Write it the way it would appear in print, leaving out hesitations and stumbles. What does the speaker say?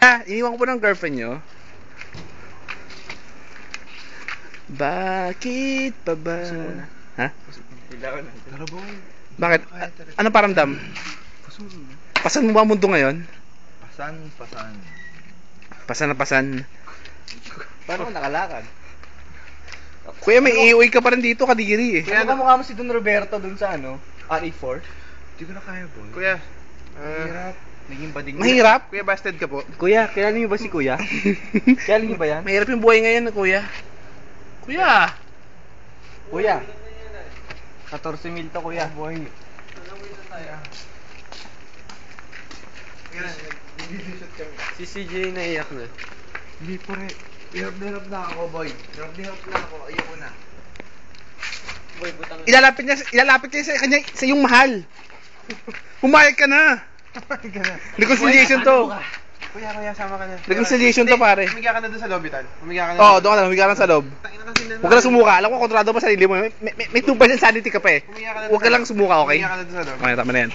Iniwan ko po ng girlfriend nyo. Bakit pa ba? Ha? Tara boy. Bakit? Anong paramdam? Pasan mo ba ang mundo ngayon? Pasan. Pasan na pasan. Paano ka nakalakad? Kuya, may iuwi ka pa rin dito, kadiri eh. Kaya kamukha mo si Don Roberto dun sa RE4? Hindi ko na kaya boy. Kuya, Hirap. naging bading. Mahirap? Kuya, busted ka po. Kuya, kilala niyo ba si Kuya? Kilala niyo ba yan? Mahirap yung buhay ngayon, kuya. Kuya! Kuya. 14,000 to, kuya. Boy. Si CJ naiyak na. Hindi pare. Hirap na ako boy. Hirap na ako. Ayoko na. Boy, butang. Ilalapit niya sa kanya, sa iyong mahal. Pumayag ka na. Reconciliation to. Kuya, sama ka na. Reconciliation to, pare. Humiga ka na doon sa lobby, tal. Humiga ka na. Oo, doon ka na, humiga ka lang sa loob. Huwag ka lang sumuka. Alam ko, kontrolado pa sarili mo. May 2% sanity ka pa eh. Huwag ka lang sumuka, okay? Humiga ka na doon sa lobby. Okay, tama na yan.